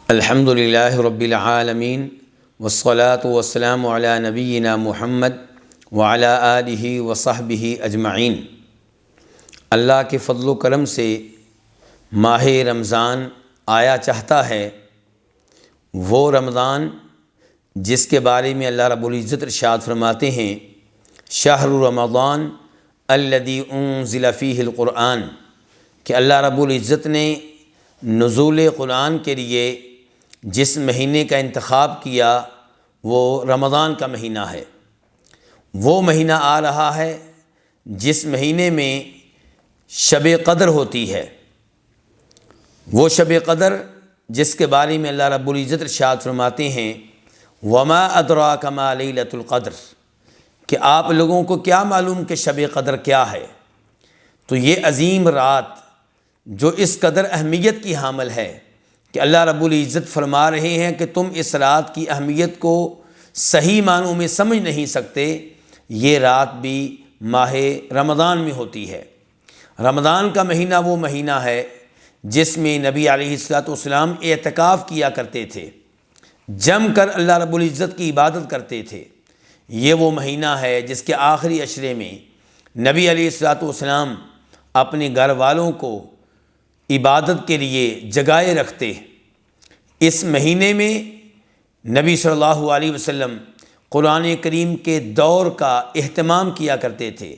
الحمد للہ رب العالمین والصلاة والسلام علی نبینا محمد وعلی آلہ وصحبہ اجمعین۔ اللہ کے فضل و کرم سے ماہ رمضان آیا چاہتا ہے، وہ رمضان جس کے بارے میں اللہ رب العزت ارشاد فرماتے ہیں شہر رمضان الذی انزل فیہ القرآن، کہ اللہ رب العزت نے نزول قرآن کے لیے جس مہینے کا انتخاب کیا وہ رمضان کا مہینہ ہے۔ وہ مہینہ آ رہا ہے جس مہینے میں شب قدر ہوتی ہے۔ وہ شب قدر جس کے بارے میں اللہ رب العزت ارشاد فرماتے ہیں وما ادراک ما لیلۃ القدر، کہ آپ لوگوں کو کیا معلوم کہ شب قدر کیا ہے۔ تو یہ عظیم رات جو اس قدر اہمیت کی حامل ہے کہ اللہ رب العزت فرما رہے ہیں کہ تم اس رات کی اہمیت کو صحیح معنوں میں سمجھ نہیں سکتے، یہ رات بھی ماہ رمضان میں ہوتی ہے۔ رمضان کا مہینہ وہ مہینہ ہے جس میں نبی علیہ الصلوۃ والسلام اعتکاف کیا کرتے تھے، جم کر اللہ رب العزت کی عبادت کرتے تھے۔ یہ وہ مہینہ ہے جس کے آخری عشرے میں نبی علیہ الصلوۃ والسلام اپنے گھر والوں کو عبادت کے لیے جگائے رکھتے۔ اس مہینے میں نبی صلی اللہ علیہ وسلم قرآن کریم کے دور کا اہتمام کیا کرتے تھے۔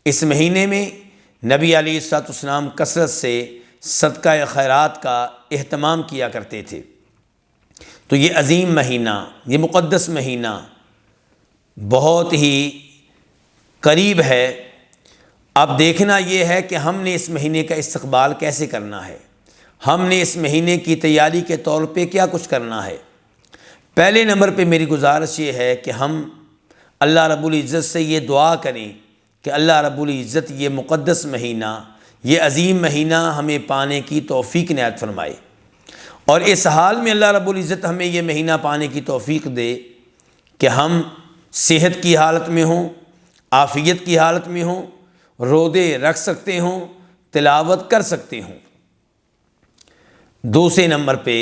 اس مہینے میں نبی علیہ الصلوۃ والسلام کثرت سے صدقہ خیرات کا اہتمام کیا کرتے تھے۔ تو یہ عظیم مہینہ، یہ مقدس مہینہ بہت ہی قریب ہے۔ اب دیکھنا یہ ہے کہ ہم نے اس مہینے کا استقبال کیسے کرنا ہے، ہم نے اس مہینے کی تیاری کے طور پہ کیا کچھ کرنا ہے۔ پہلے نمبر پہ میری گزارش یہ ہے کہ ہم اللہ رب العزت سے یہ دعا کریں کہ اللہ رب العزت یہ مقدس مہینہ، یہ عظیم مہینہ ہمیں پانے کی توفیق عنایت فرمائے، اور اس حال میں اللہ رب العزت ہمیں یہ مہینہ پانے کی توفیق دے کہ ہم صحت کی حالت میں ہوں، عافیت کی حالت میں ہوں، روزے رکھ سکتے ہوں، تلاوت کر سکتے ہوں۔ دوسرے نمبر پہ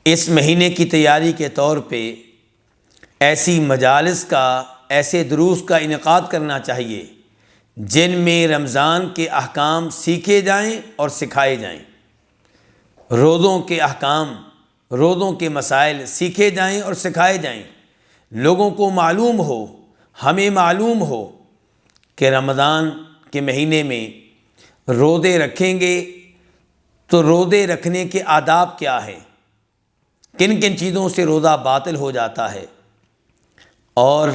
اس مہینے کی تیاری کے طور پہ ایسی مجالس کا، ایسے دروس کا انعقاد کرنا چاہیے جن میں رمضان کے احکام سیکھے جائیں اور سکھائے جائیں۔ روزوں کے احکام، روزوں کے مسائل سیکھے جائیں اور سکھائے جائیں، لوگوں کو معلوم ہو، ہمیں معلوم ہو کہ رمضان کے مہینے میں روزے رکھیں گے تو روزے رکھنے کے آداب کیا ہے، کن کن چیزوں سے روزہ باطل ہو جاتا ہے، اور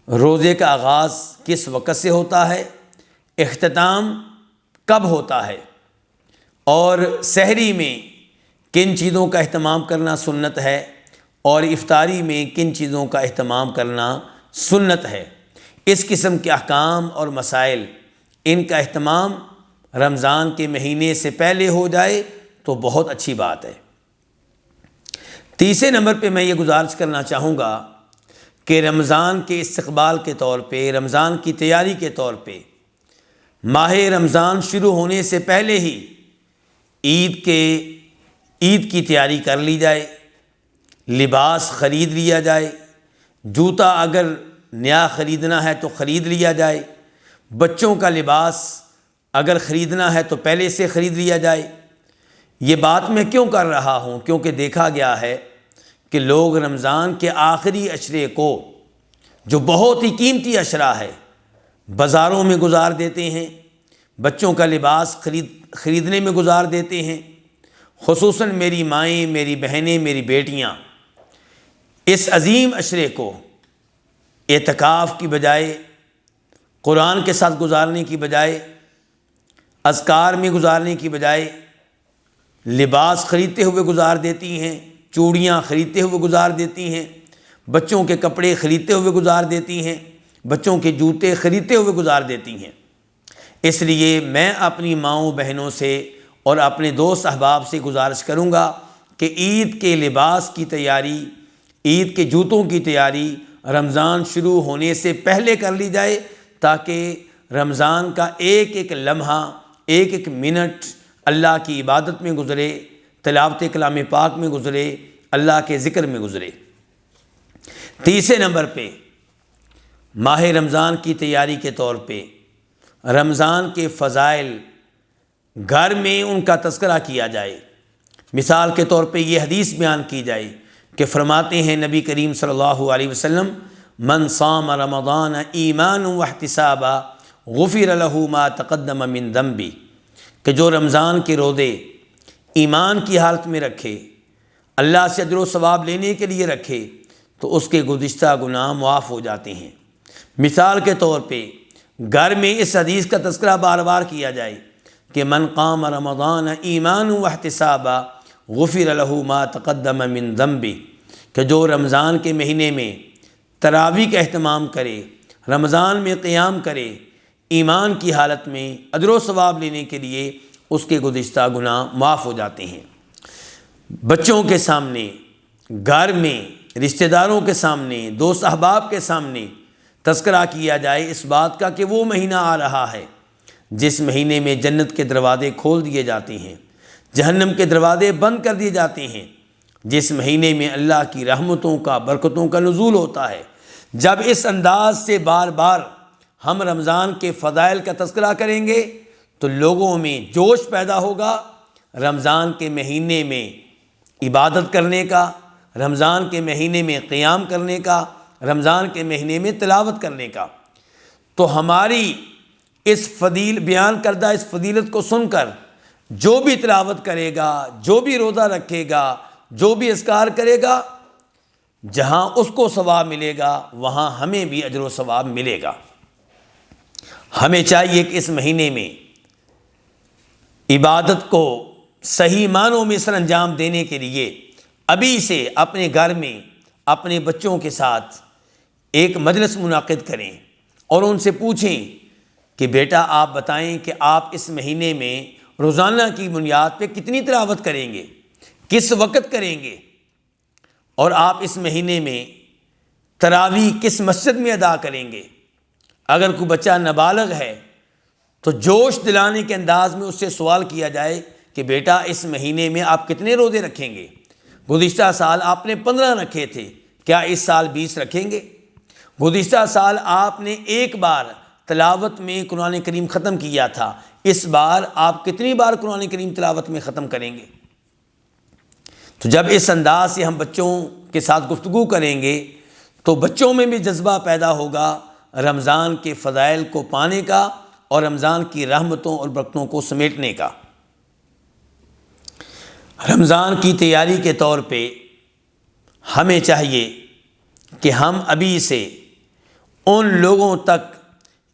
روزے کا آغاز کس وقت سے ہوتا ہے، اختتام کب ہوتا ہے، اور سحری میں کن چیزوں کا اہتمام کرنا سنت ہے، اور افطاری میں کن چیزوں کا اہتمام کرنا سنت ہے۔ اس قسم کے احکام اور مسائل، ان کا اہتمام رمضان کے مہینے سے پہلے ہو جائے تو بہت اچھی بات ہے۔ تیسرے نمبر پہ میں یہ گزارش کرنا چاہوں گا کہ رمضان کے استقبال کے طور پہ، رمضان کی تیاری کے طور پہ ماہ رمضان شروع ہونے سے پہلے ہی عید کی تیاری کر لی جائے، لباس خرید لیا جائے، جوتا اگر نیا خریدنا ہے تو خرید لیا جائے، بچوں کا لباس اگر خریدنا ہے تو پہلے سے خرید لیا جائے۔ یہ بات میں کیوں کر رہا ہوں؟ کیونکہ دیکھا گیا ہے کہ لوگ رمضان کے آخری عشرے کو، جو بہت ہی قیمتی عشرہ ہے، بازاروں میں گزار دیتے ہیں، بچوں کا لباس خریدنے میں گزار دیتے ہیں۔ خصوصاً میری مائیں، میری بہنیں، میری بیٹیاں اس عظیم عشرے کو اعتکاف کی بجائے، قرآن کے ساتھ گزارنے کی بجائے، اذکار میں گزارنے کی بجائے لباس خریدتے ہوئے گزار دیتی ہیں، چوڑیاں خریدتے ہوئے گزار دیتی ہیں، بچوں کے کپڑے خریدتے ہوئے گزار دیتی ہیں، بچوں کے جوتے خریدتے ہوئے گزار دیتی ہیں۔ اس لیے میں اپنی ماؤں بہنوں سے اور اپنے دوست احباب سے گزارش کروں گا کہ عید کے لباس کی تیاری، عید کے جوتوں کی تیاری رمضان شروع ہونے سے پہلے کر لی جائے، تاکہ رمضان کا ایک ایک لمحہ، ایک ایک منٹ اللہ کی عبادت میں گزرے، تلاوت کلام پاک میں گزرے، اللہ کے ذکر میں گزرے۔ تیسرے نمبر پہ ماہ رمضان کی تیاری کے طور پہ رمضان کے فضائل گھر میں ان کا تذکرہ کیا جائے۔ مثال کے طور پہ یہ حدیث بیان کی جائے کہ فرماتے ہیں نبی کریم صلی اللہ علیہ وسلم، من صام رمضان ایمانا واحتسابا غفر له ما تقدم من ذنبی، کہ جو رمضان کے روزے ایمان کی حالت میں رکھے، اللہ سے اجر و ثواب لینے کے لیے رکھے، تو اس کے گزشتہ گناہ معاف ہو جاتے ہیں۔ مثال کے طور پہ گھر میں اس حدیث کا تذکرہ بار بار کیا جائے کہ من قام رمضان ایمانا واحتسابا غفر له ما تقدم من ذنبی، کہ جو رمضان کے مہینے میں تراویح کا اہتمام کرے، رمضان میں قیام کرے، ایمان کی حالت میں اجر و ثواب لینے کے لیے، اس کے گزشتہ گناہ معاف ہو جاتے ہیں۔ بچوں کے سامنے، گھر میں، رشتہ داروں کے سامنے، دوست احباب کے سامنے تذکرہ کیا جائے اس بات کا کہ وہ مہینہ آ رہا ہے جس مہینے میں جنت کے دروازے کھول دیے جاتے ہیں، جہنم کے دروازے بند کر دیے جاتے ہیں، جس مہینے میں اللہ کی رحمتوں کا، برکتوں کا نزول ہوتا ہے۔ جب اس انداز سے بار بار ہم رمضان کے فضائل کا تذکرہ کریں گے تو لوگوں میں جوش پیدا ہوگا رمضان کے مہینے میں عبادت کرنے کا، رمضان کے مہینے میں قیام کرنے کا، رمضان کے مہینے میں تلاوت کرنے کا۔ تو ہماری اس بیان کردہ اس فضیلت کو سن کر جو بھی تلاوت کرے گا، جو بھی روزہ رکھے گا، جو بھی اذکار کرے گا، جہاں اس کو ثواب ملے گا وہاں ہمیں بھی اجر و ثواب ملے گا۔ ہمیں چاہیے کہ اس مہینے میں عبادت کو صحیح معنوں میں سر انجام دینے کے لیے ابھی سے اپنے گھر میں اپنے بچوں کے ساتھ ایک مجلس منعقد کریں اور ان سے پوچھیں کہ بیٹا آپ بتائیں کہ آپ اس مہینے میں روزانہ کی بنیاد پہ کتنی تلاوت کریں گے، کس وقت کریں گے، اور آپ اس مہینے میں تراویح کس مسجد میں ادا کریں گے۔ اگر کوئی بچہ نابالغ ہے تو جوش دلانے کے انداز میں اس سے سوال کیا جائے کہ بیٹا اس مہینے میں آپ کتنے روزے رکھیں گے؟ گزشتہ سال آپ نے 15 رکھے تھے، کیا اس سال 20 رکھیں گے؟ گزشتہ سال آپ نے ایک بار تلاوت میں قرآن کریم ختم کیا تھا، اس بار آپ کتنی بار قرآن کریم تلاوت میں ختم کریں گے؟ تو جب اس انداز سے ہم بچوں کے ساتھ گفتگو کریں گے تو بچوں میں بھی جذبہ پیدا ہوگا رمضان کے فضائل کو پانے کا اور رمضان کی رحمتوں اور برکتوں کو سمیٹنے کا۔ رمضان کی تیاری کے طور پہ ہمیں چاہیے کہ ہم ابھی سے ان لوگوں تک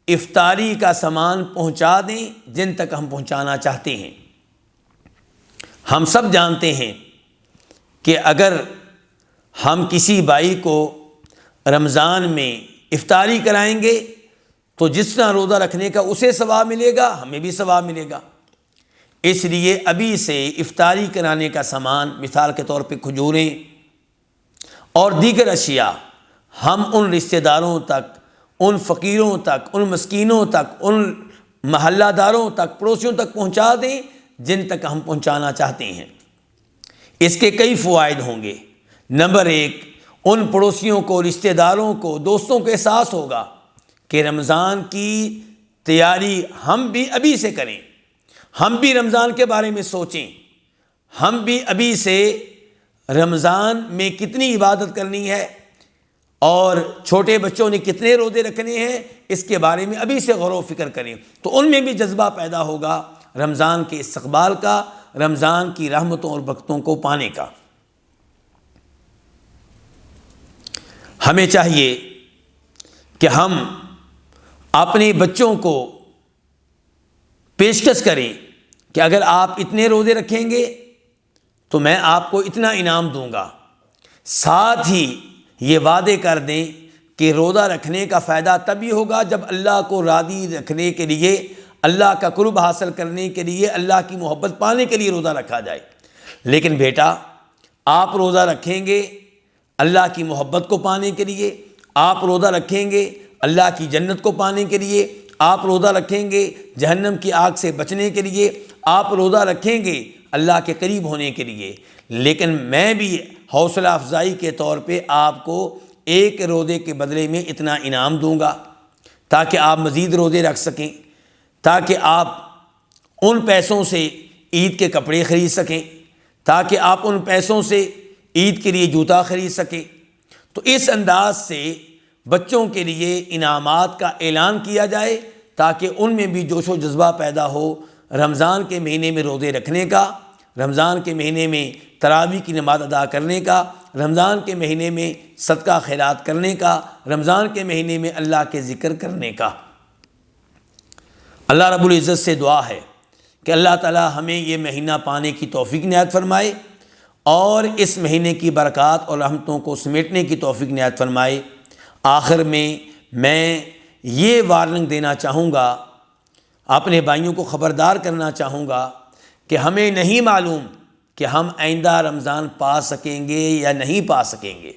افطاری کا سامان پہنچا دیں جن تک ہم پہنچانا چاہتے ہیں۔ ہم سب جانتے ہیں کہ اگر ہم کسی بھائی کو رمضان میں افطاری کرائیں گے تو جتنا روزہ رکھنے کا اسے ثواب ملے گا، ہمیں بھی ثواب ملے گا۔ اس لیے ابھی سے افطاری کرانے کا سامان، مثال کے طور پہ کھجوریں اور دیگر اشیاء، ہم ان رشتہ داروں تک، ان فقیروں تک، ان مسکینوں تک، ان محلہ داروں تک، پڑوسیوں تک پہنچا دیں جن تک ہم پہنچانا چاہتے ہیں۔ اس کے کئی فوائد ہوں گے۔ نمبر 1، ان پڑوسیوں کو، رشتہ داروں کو، دوستوں کو احساس ہوگا کہ رمضان کی تیاری ہم بھی ابھی سے کریں، ہم بھی رمضان کے بارے میں سوچیں، ہم بھی ابھی سے رمضان میں کتنی عبادت کرنی ہے اور چھوٹے بچوں نے کتنے روزے رکھنے ہیں اس کے بارے میں ابھی سے غور و فکر کریں، تو ان میں بھی جذبہ پیدا ہوگا رمضان کے استقبال کا، رمضان کی رحمتوں اور برکتوں کو پانے کا۔ ہمیں چاہیے کہ ہم اپنے بچوں کو پیشکش کریں کہ اگر آپ اتنے روزے رکھیں گے تو میں آپ کو اتنا انعام دوں گا، ساتھ ہی یہ وعدے کر دیں کہ روزہ رکھنے کا فائدہ تبھی ہوگا جب اللہ کو راضی رکھنے کے لیے، اللہ کا قرب حاصل کرنے کے لیے، اللہ کی محبت پانے کے لیے روزہ رکھا جائے۔ لیکن بیٹا آپ روزہ رکھیں گے اللہ کی محبت کو پانے کے لیے، آپ روزہ رکھیں گے اللہ کی جنت کو پانے کے لیے، آپ روزہ رکھیں گے جہنم کی آگ سے بچنے کے لیے، آپ روزہ رکھیں گے اللہ کے قریب ہونے کے لیے، لیکن میں بھی حوصلہ افزائی کے طور پہ آپ کو ایک روزے کے بدلے میں اتنا انعام دوں گا تاکہ آپ مزید روزے رکھ سکیں، تاکہ آپ ان پیسوں سے عید کے کپڑے خرید سکیں، تاکہ آپ ان پیسوں سے عید کے لیے جوتا خرید سکیں۔ تو اس انداز سے بچوں کے لیے انعامات کا اعلان کیا جائے تاکہ ان میں بھی جوش و جذبہ پیدا ہو رمضان کے مہینے میں روزے رکھنے کا، رمضان کے مہینے میں تراویح کی نماز ادا کرنے کا، رمضان کے مہینے میں صدقہ خیرات کرنے کا، رمضان کے مہینے میں اللہ کے ذکر کرنے کا۔ اللہ رب العزت سے دعا ہے کہ اللہ تعالی ہمیں یہ مہینہ پانے کی توفیق عنایت فرمائے اور اس مہینے کی برکات اور رحمتوں کو سمیٹنے کی توفیق عنایت فرمائے۔ آخر میں یہ وارننگ دینا چاہوں گا، اپنے بھائیوں کو خبردار کرنا چاہوں گا کہ ہمیں نہیں معلوم کہ ہم آئندہ رمضان پا سکیں گے یا نہیں پا سکیں گے۔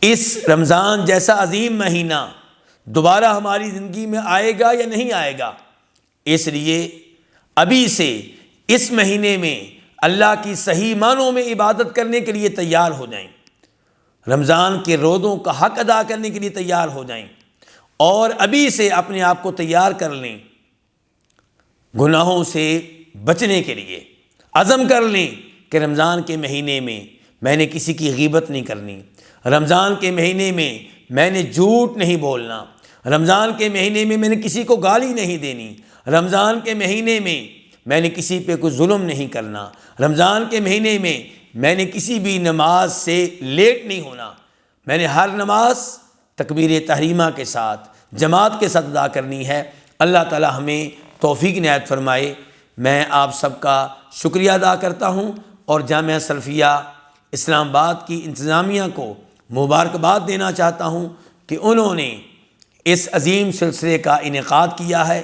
اس رمضان جیسا عظیم مہینہ دوبارہ ہماری زندگی میں آئے گا یا نہیں آئے گا، اس لیے ابھی سے اس مہینے میں اللہ کی صحیح معنوں میں عبادت کرنے کے لیے تیار ہو جائیں، رمضان کے روزوں کا حق ادا کرنے کے لیے تیار ہو جائیں، اور ابھی سے اپنے آپ کو تیار کر لیں گناہوں سے بچنے کے لیے۔ عزم کر لیں کہ رمضان کے مہینے میں نے کسی کی غیبت نہیں کرنی، رمضان کے مہینے میں نے جھوٹ نہیں بولنا، رمضان کے مہینے میں نے کسی کو گالی نہیں دینی، رمضان کے مہینے میں نے کسی پہ کوئی ظلم نہیں کرنا، رمضان کے مہینے میں نے کسی بھی نماز سے لیٹ نہیں ہونا، میں نے ہر نماز تکبیر تحریمہ کے ساتھ جماعت کے ساتھ ادا کرنی ہے۔ اللہ تعالی ہمیں توفیق عنایت فرمائے۔ میں آپ سب کا شکریہ ادا کرتا ہوں اور جامعہ سلفیہ اسلام آباد کی انتظامیہ کو مبارکباد دینا چاہتا ہوں کہ انہوں نے اس عظیم سلسلے کا انعقاد کیا ہے،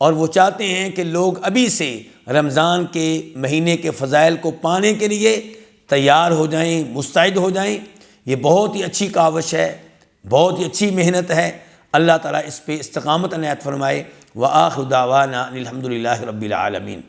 اور وہ چاہتے ہیں کہ لوگ ابھی سے رمضان کے مہینے کے فضائل کو پانے کے لیے تیار ہو جائیں، مستعد ہو جائیں۔ یہ بہت ہی اچھی کاوش ہے، بہت ہی اچھی محنت ہے۔ اللہ تعالیٰ اس پہ استقامت عنایت فرمائے۔ وآخر دعوانا الحمد للہ رب العالمین۔